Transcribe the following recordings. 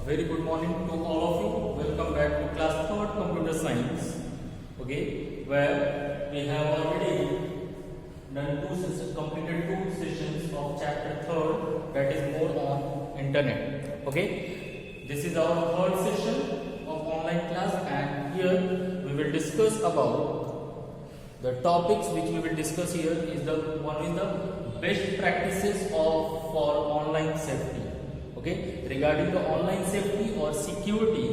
Very good morning to all of you. Welcome back to class 3rd computer science. Okay, where we have already completed two sessions of chapter 3rd, that is more on internet. Okay, this is our third session of online class, and here we will discuss about the topics which we will discuss here is the best practices for online safety. Okay, regarding the online safety or security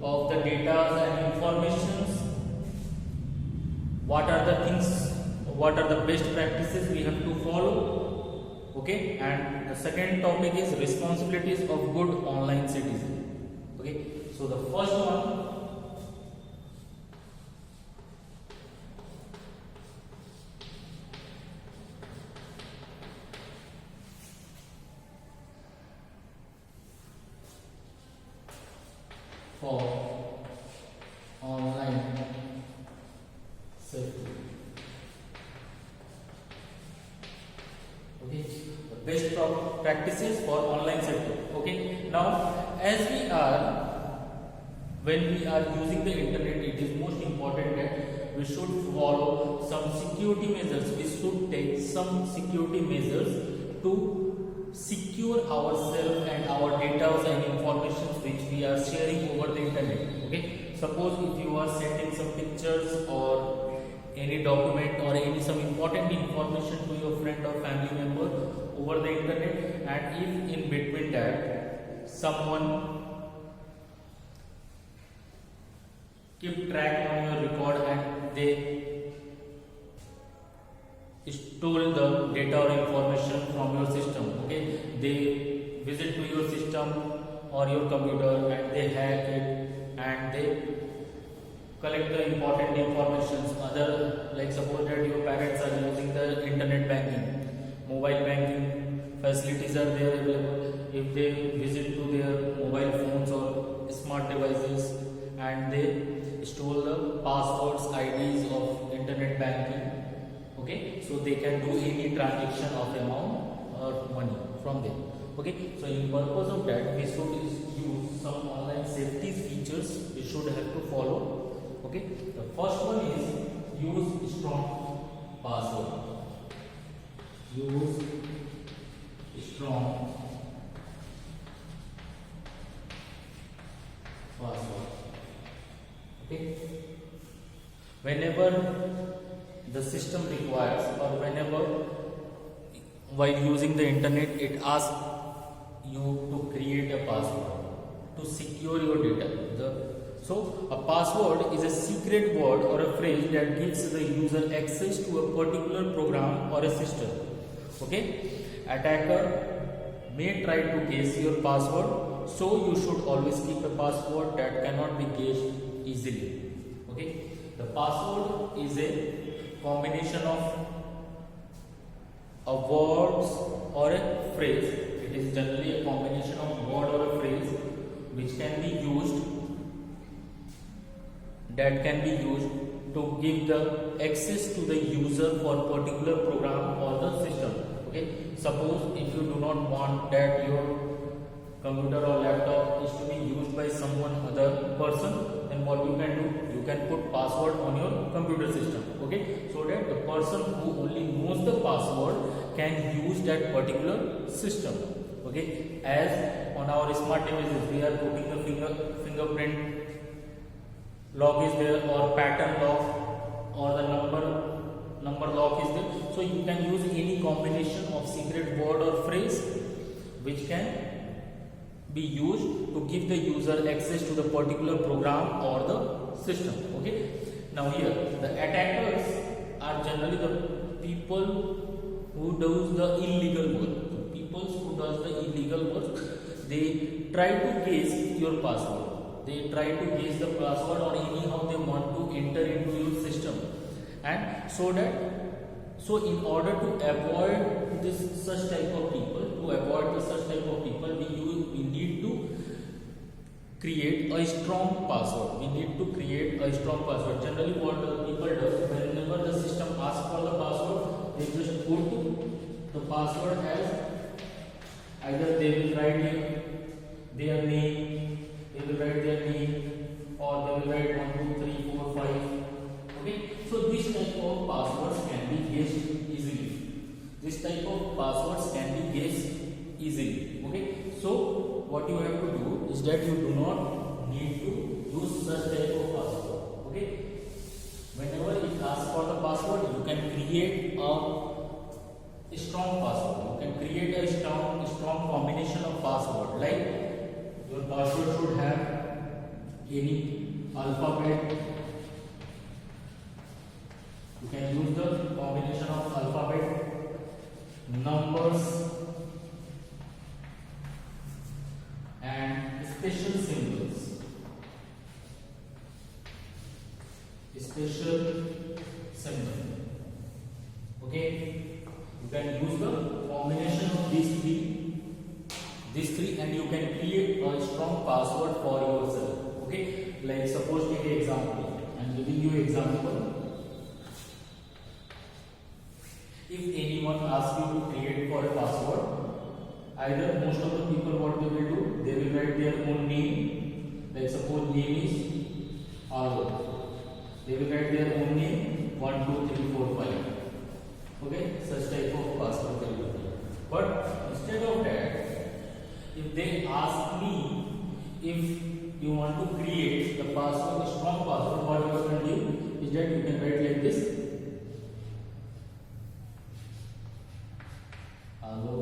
of the data and informations, what are the best practices we have to follow. Okay, and the second topic is responsibilities of good online citizen. Okay, so the first one, for online safety. Okay, the best practices for online safety. Okay, now when we are using the internet, it is most important that we should follow some security measures. We should take some security measures to secure ourselves and our data and information which we are sharing over the internet. Okay, suppose if you are sending some pictures or any document or some important information to your friend or family member over the internet, and if in between that someone keep track on your record and they stole the data or information from your system. Okay, they visit to your system or your computer and they hack it and they collect the important informations. Other, like suppose that your parents are using the internet banking, mobile banking facilities are there available. If they visit to their mobile phones or smart devices and they stole the passwords, IDs of internet banking, okay, so they can do any transaction of amount or money from them. Okay, so in purpose of that, we should use some online safety features we should have to follow. Okay, the first one is use strong password. Use strong password. Okay, whenever the system requires or whenever while using the internet it asks you to create a password to secure your data. So a password is a secret word or a phrase that gives the user access to a particular program or a system. Okay, attacker may try to guess your password, so you should always keep a password that cannot be guessed easily. Okay, the password is a combination of a words or a phrase. It is generally a combination of word or a phrase which can be used to give the access to the user for particular program or the system. Okay, suppose if you do not want that your computer or laptop is to be used by someone other person, then what you can do, you can put password on your computer system. Okay, so that the person who only knows the password can use that particular system. Okay, as on our smart devices we are putting the fingerprint lock is there, or pattern lock, or the number lock is there. So you can use any combination of secret word or phrase which can be used to give the user access to the particular program or the system. Okay, now here the attackers are generally the people who does the illegal work. So people who does the illegal work, they try to guess your password. They try to guess the password or anyhow they want to enter into your system, and so in order to avoid such type of people, we need to create a strong password. Generally what the people do, whenever the system asks for the password, they just put the password as either they will write their name type of passwords can be guessed easily. Okay, so what you have to do is that you do not need to use such type of password. Okay, whenever it asks for the password, you can create a strong password. You can create a strong combination of password. Like your password should have any alphabet. You can use the combination of alphabet, numbers, and special symbols. Special symbol. Okay, you can use the combination of these three, and you can create a strong password for yourself. Okay, like suppose take an example. I am giving you example. If anyone asks you to create for a password, either most of the people what they will do, they will write their own name. Like suppose name is Alok. They will write their own name 1, 2, 3, 4, 5. Okay, such type of password they will do. But instead of that, if they ask me if you want to create the password, a strong password, what you can do is that you can write like this. Allo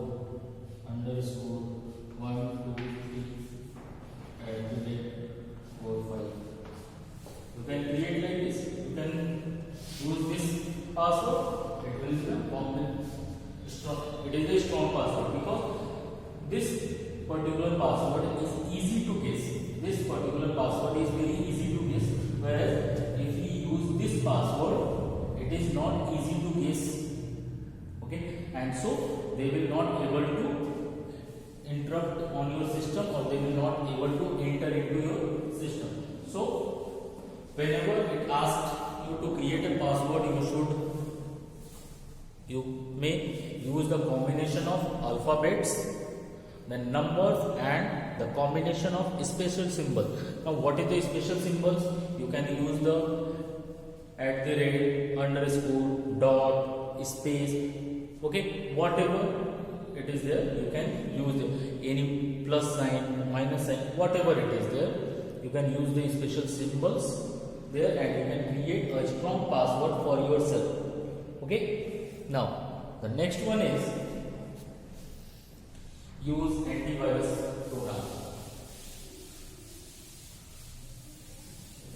underscore 1, 2, 3 4, 5. You can create like this. You can use this password. It will be it is a strong password because this particular password is easy to guess. This particular password is very easy to guess. Whereas if we use this password, it is not easy to guess. Okay, and so they will not able to interrupt on your system, or they will not able to enter into your system. So whenever it asks you to create a password, you may use the combination of alphabets, the numbers, and the combination of special symbols. Now what is the special symbols? You can use the @ underscore, dot, space. Okay, whatever it is there, you can use any plus sign, minus sign, whatever it is there, you can use the special symbols there, and you can create a strong password for yourself. Okay, now the next one is use antivirus program.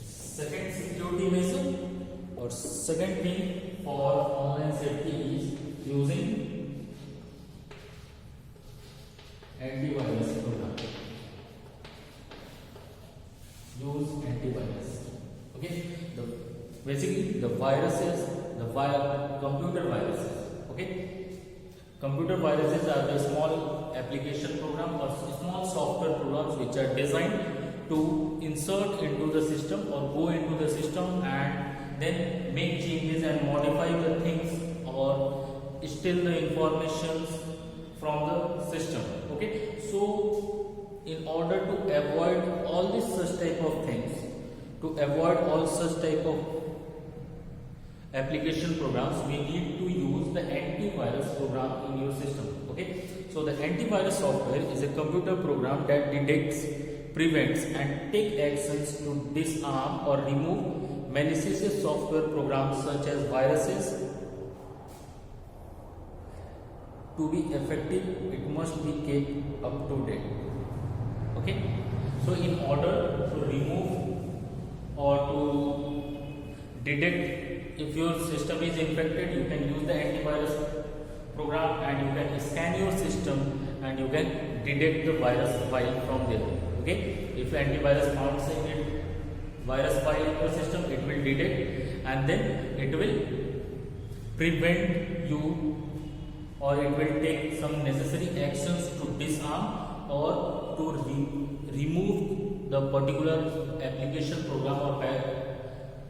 Second security measure or second thing for online safety is using antivirus program. Use antivirus. Okay, basically the viruses, computer viruses. Okay, computer viruses are the small application program or small software programs which are designed to insert into the system or go into the system and then make changes and modify the things or steal the informations from the system. Okay, so in order to avoid all these such type of things, to avoid all such type of application programs, we need to use the antivirus program in your system. Okay, so the antivirus software is a computer program that detects, prevents, and take actions to disarm or remove malicious software programs such as viruses. To be effective, it must be kept up to date. Okay, so in order to remove or to detect if your system is infected, you can use the antivirus program and you can scan your system and you can detect the virus file from there. Okay, if antivirus found a virus file in your system, it will detect and then it will prevent you, or it will take some necessary actions to disarm or to remove the particular application program or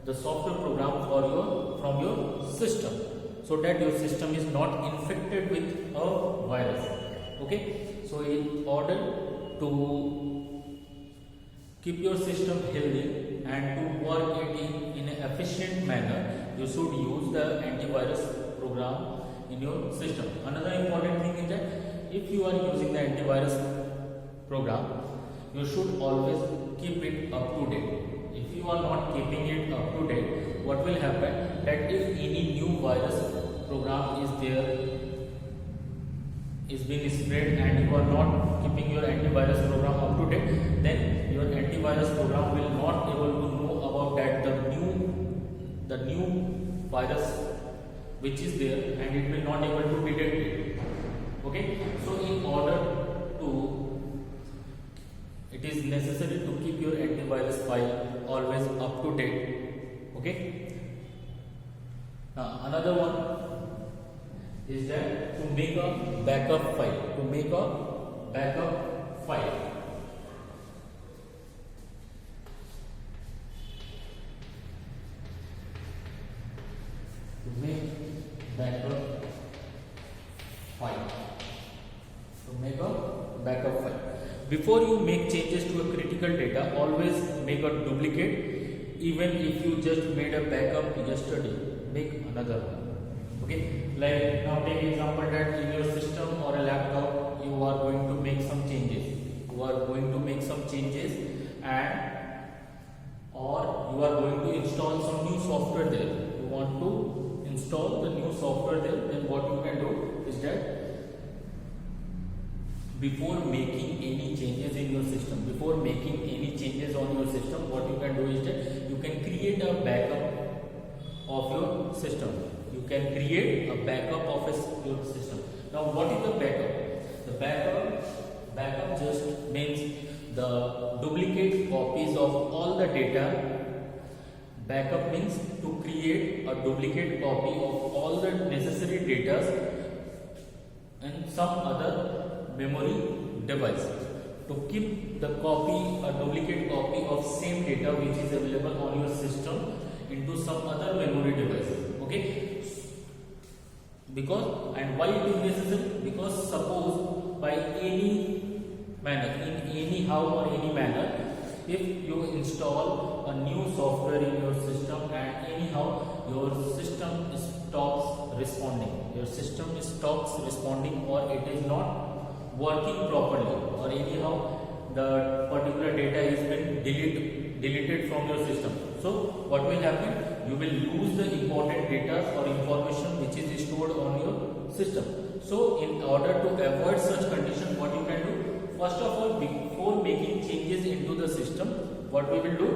the software program from your system, so that your system is not infected with a virus. Okay, so in order to keep your system healthy and to work it in an efficient manner, you should use the antivirus program in your system. Another important thing is that if you are using the antivirus program, you should always keep it up to date. If you are not keeping it up to date, what will happen that if any new virus program is there, is being spread, and you are not keeping your antivirus program up to date, then your antivirus program will not able to know about that the new virus which is there, and it will not able to detect it. Okay, so in order to, it is necessary to keep your antivirus file always up to date. Okay, now another one is that to make a backup file. To make a backup file, to make backup file, to make a backup file. Before you make changes to a critical data, always make a duplicate. Even if you just made a backup yesterday, make another one. Okay, like now take example that in your system or a laptop you are going to make some changes. You are going to make some changes, and or you are going to install some new software there. You want to install the new software there, then what you can do is that before making any changes in your system, before making any changes on your system, what you can do is that you can create a backup of your system. You can create a backup of your system. Now what is the backup? The backup just means the duplicate copies of all the data. Backup means to create a duplicate copy of all the necessary data and some other memory device, to keep the copy, a duplicate copy of same data which is available on your system into some other memory device. Okay, because, and why it is necessary? Because suppose by any manner, in any how or any manner, if you install a new software in your system and anyhow your system stops responding, or it is not working properly, or anyhow the particular data is been deleted from your system. So what will happen? You will lose the important data or information which is stored on your system. So in order to avoid such condition, what you can do? First of all, before making changes into the system, what we will do?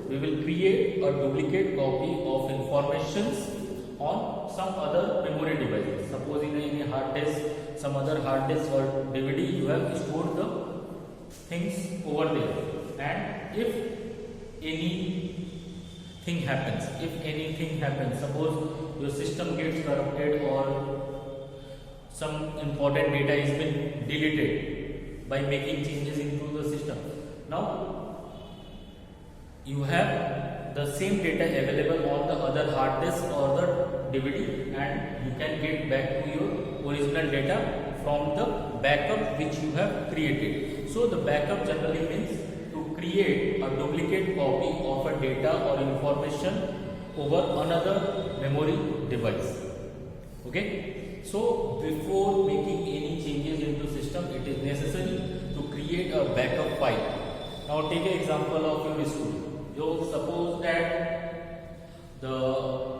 We will create a duplicate copy of informations on some other memory device. Suppose in any hard disk, some other hard disk or DVD, you have stored the things over there, and if anything happens, suppose your system gets corrupted or some important data is been deleted by making changes into the system. Now you have the same data available on the other hard disk or the DVD, and you can get back to your original data from the backup which you have created. So the backup generally means to create a duplicate copy of a data or information over another memory device. Okay, so before making any changes into system, it is necessary to create a backup file. Now take an example of your school. You suppose that the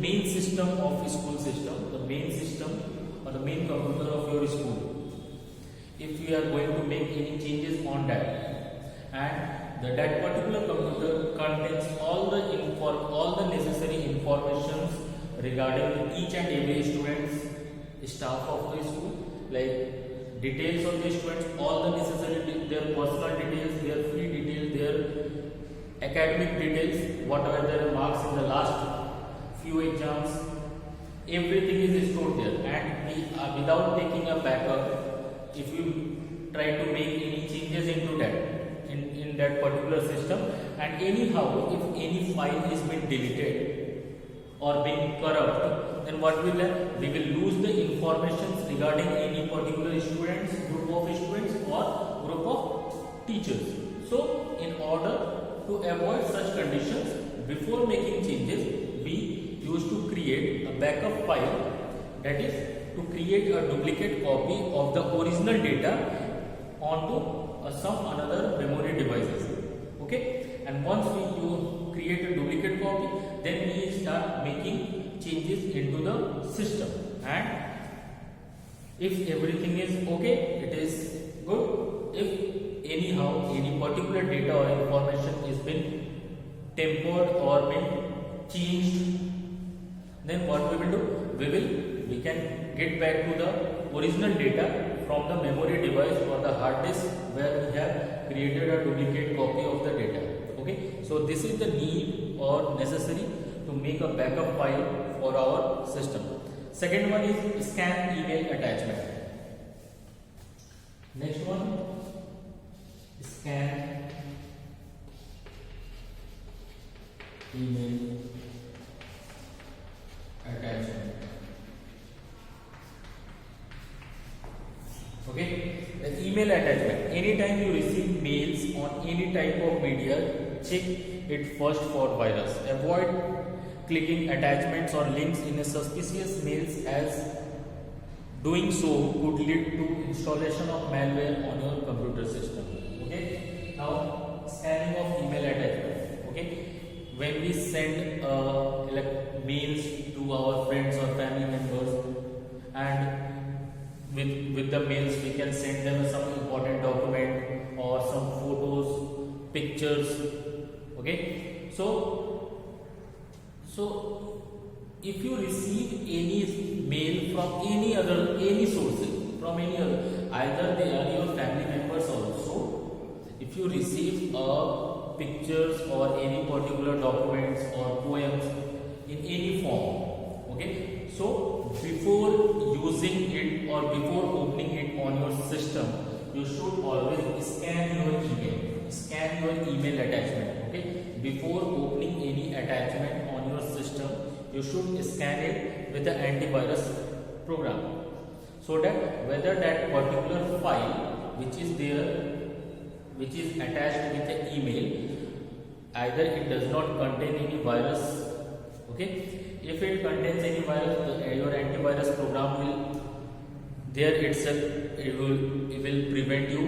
main system of school system, the main system or the main computer of your school, if we are going to make any changes on that, and that particular computer contains all the necessary informations regarding each and every student's staff of the school, like details of the students, all the necessary, their personal details, their fee details, their academic details, whatever their marks in the last few exams, everything is stored there. And without taking a backup, if you try to make any changes into that in that particular system, and anyhow if any file is been deleted or being corrupt, then what will happen? We will lose the information regarding any particular students, group of students or group of teachers. So in order to avoid such conditions, before making changes, we used to create a backup file that is to create a duplicate copy of the original data onto some another memory devices. Okay, and once we create a duplicate copy, then we start making changes into the system, and if everything is okay, it is good. If anyhow any particular data or information is been tempered or been changed, then what we will do? We can get back to the original data from the memory device or the hard disk where we have created a duplicate copy of the data. Okay, so this is the need or necessary to make a backup file for our system. Second one is scan email attachment. Next one, scan email attachment. Okay, the email attachment. Anytime you receive mails on any type of media, check it first for virus. Avoid clicking attachments or links in a suspicious mails, as doing so could lead to installation of malware on your computer system. Okay, now scanning of email attachment. Okay, when we send mails to our friends or family members, and with the mails we can send them some important document or some photos, pictures. Okay, so if you receive any mail from any sources, from any other, either they are your family members also, if you receive pictures or any particular documents or poems in any form, okay, so before using it or before opening it on your system, you should always scan your email attachment. Okay, before opening any attachment on your system, you should scan it with the antivirus program, so that whether that particular file which is there, which is attached with the email, either it does not contain any virus. Okay, if it contains any virus, your antivirus program will there itself, it will prevent you,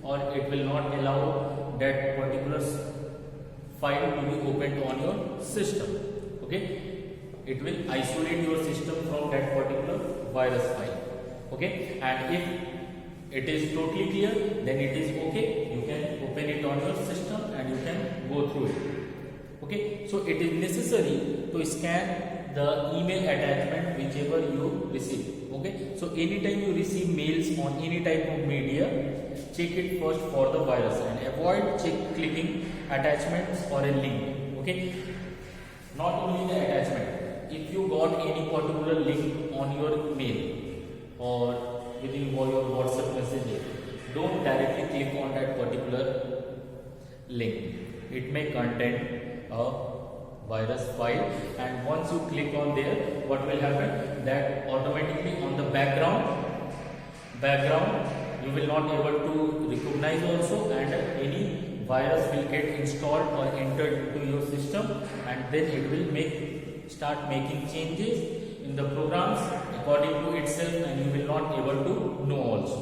or it will not allow that particular file to be opened on your system. Okay, it will isolate your system from that particular virus file. Okay, and if it is totally clear, then it is okay, you can open it on your system and you can go through it. Okay, so it is necessary to scan the email attachment whichever you receive. Okay, so anytime you receive mails on any type of media, check it first for the virus and avoid clicking attachments or a link. Okay, not only the attachment, if you got any particular link on your mail or within your WhatsApp messages, don't directly click on that particular link. It may contain a virus file, and once you click on there, what will happen, that automatically on the background you will not able to recognize also, and any virus will get installed or entered into your system, and then it will start making changes in the programs according to itself, and you will not able to know also.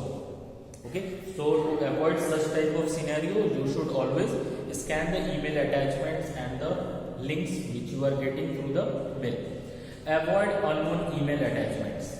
Okay, so to avoid such type of scenario, you should always scan the email attachments and the links which you are getting through the mail. Avoid unknown email attachments.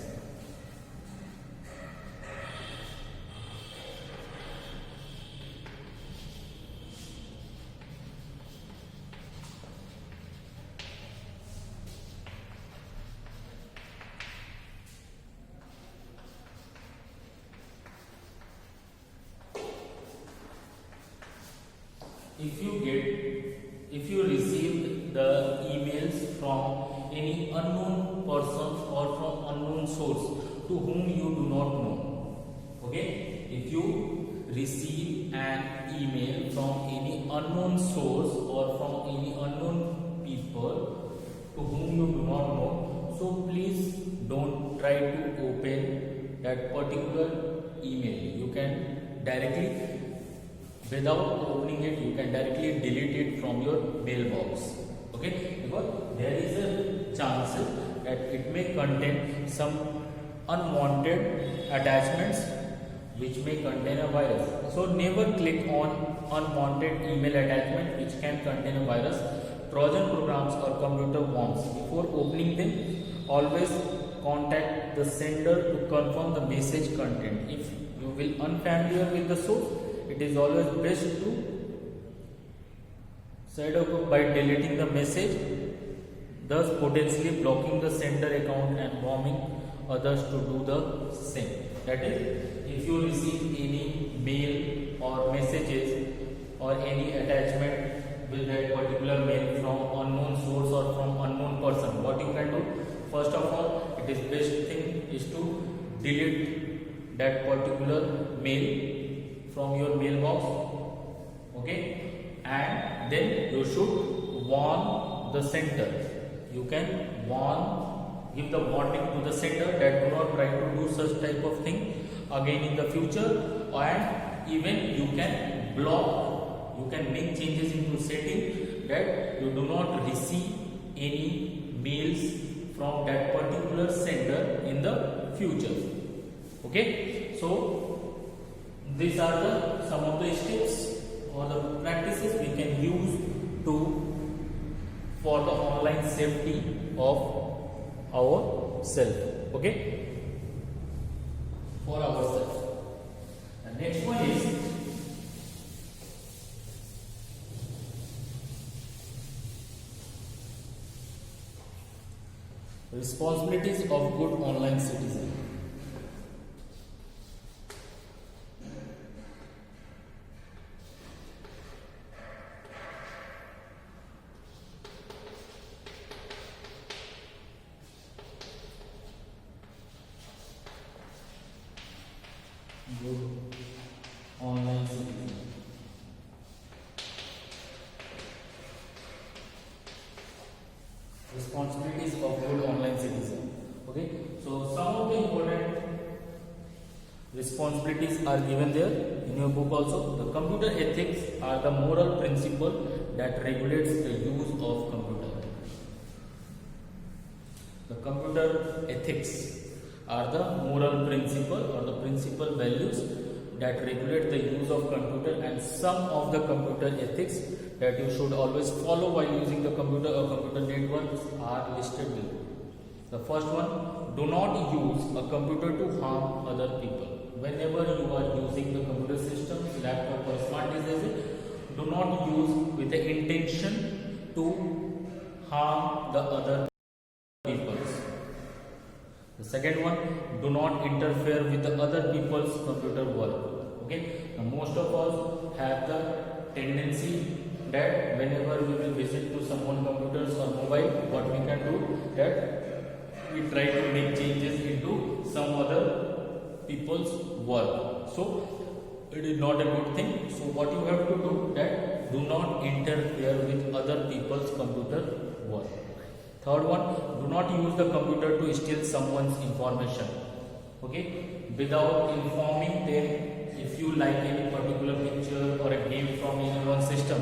If you received the emails from any unknown persons or from unknown source to whom you do not know, okay, if you receive an email from any unknown source or from any unknown people to whom you do not know, so please don't try to open that particular email. You can directly, without opening it, you can directly delete it from your mailbox. Okay, because there is a chance that it may contain some unwanted attachments which may contain a virus. So never click on unwanted email attachment which can contain a virus, Trojan programs or computer worms. Before opening them, always contact the sender to confirm the message content. If you will unfamiliar with the source, it is always best to set up by deleting the message, thus potentially blocking the sender account and warning others to do the same. That is, if you receive any mail or messages or any attachment with that particular mail from unknown source or from unknown person, what you can do? First of all, it is best thing is to delete that particular mail from your mailbox, okay, and then you should warn the sender. You can give the warning to the sender that do not try to do such type of thing again in the future, and even you can block, you can make changes into setting that you do not receive any mails from that particular sender in the future. Okay, so these are the some of the steps or the practices we can use for the online safety of ourselves. Okay, for ourselves. The next one is responsibilities of good online citizen. Good online citizen. Responsibilities of good online citizen. Okay, so some of the important responsibilities are given there in your book also. The computer ethics are the moral principle that regulates the use of computer. The computer ethics are the moral principle or the principal values that regulate the use of computer, and some of the computer ethics that you should always follow while using the computer or computer networks are listed below. The first one, do not use a computer to harm other people. Whenever you are using the computer system, laptop or smart devices, do not use with the intention to harm the other people. The second one, do not interfere with the other people's computer work. Okay, now, most of us have the tendency that whenever we will visit to someone computers or mobile, what we can do that we try to make changes into some other people's work. So it is not a good thing. So what you have to do that do not interfere with other people's computer work. Third one, do not use the computer to steal someone's information. Okay, without informing them. If you like any particular picture or a game from anyone's system,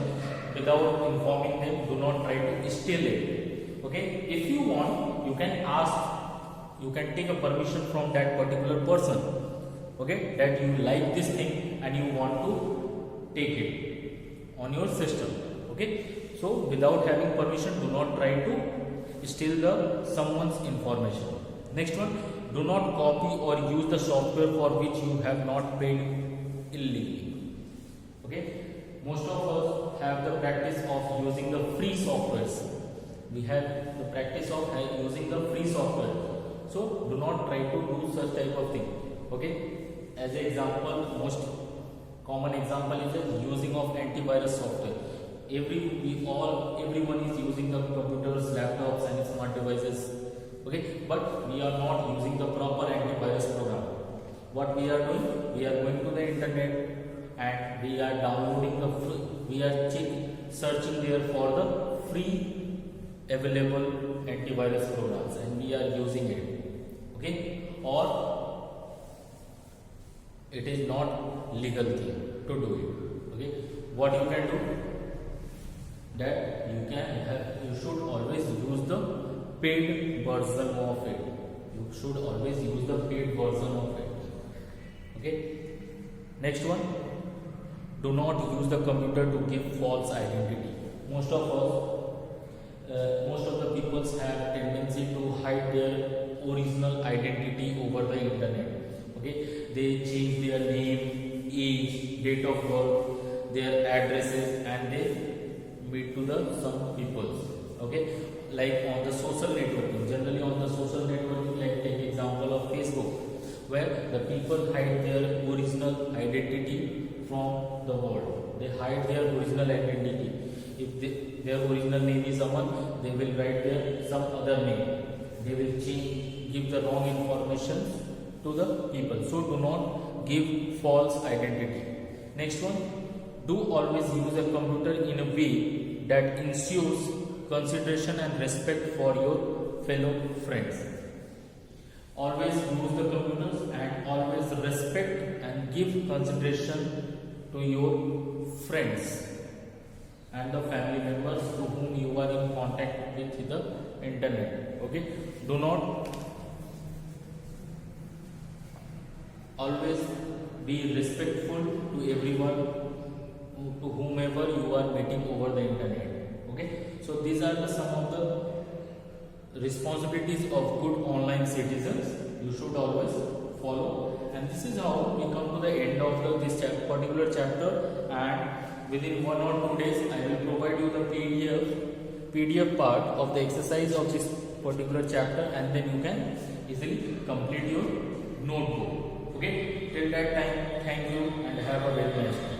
without informing them, do not try to steal it. Okay, if you want, you can ask, you can take a permission from that particular person. Okay, that you like this thing and you want to take it on your system. Okay, so without having permission, do not try to steal someone's information. Next one, do not copy or use the software for which you have not paid illegally. Okay, most of us have the practice of using the free softwares. We have the practice of using the free software. So do not try to do such type of thing. Okay, as an example, most common example is the using of antivirus software. Everyone is using the computers, laptops and smart devices. Okay, but we are not using the proper antivirus program. What we are doing, we are going to the internet and we are downloading we are searching there for the free available antivirus programs and we are using it. Okay, or it is not legal thing to do it. Okay, what you can do that you should always use the paid version of it. You should always use the paid version of it. Okay. Next one, do not use the computer to give false identity. Most of the peoples have tendency to hide their original identity over the internet. Okay, they change their name, age, date of birth, their addresses, and they meet to the some peoples. Okay, like on the social networking, generally on the social networking, like take example of Facebook, where the people hide their original identity from the world. They hide their original identity. If their original name is Aman, they will write there some other name. They will change, give the wrong information to the people. So do not give false identity. Next one, do always use a computer in a way that ensures consideration and respect for your fellow friends. Always use the computers and always respect and give consideration to your friends and the family members to whom you are in contact with the internet. Okay, do not always be respectful to everyone, to whomever you are meeting over the internet. Okay, so these are some of the responsibilities of good online citizens you should always follow. And this is how we come to the end of this particular chapter, and within 1 or 2 days I will provide you the PDF part of the exercise of this particular chapter, and then you can easily complete your notebook. Okay, till that time, thank you and have a very nice day.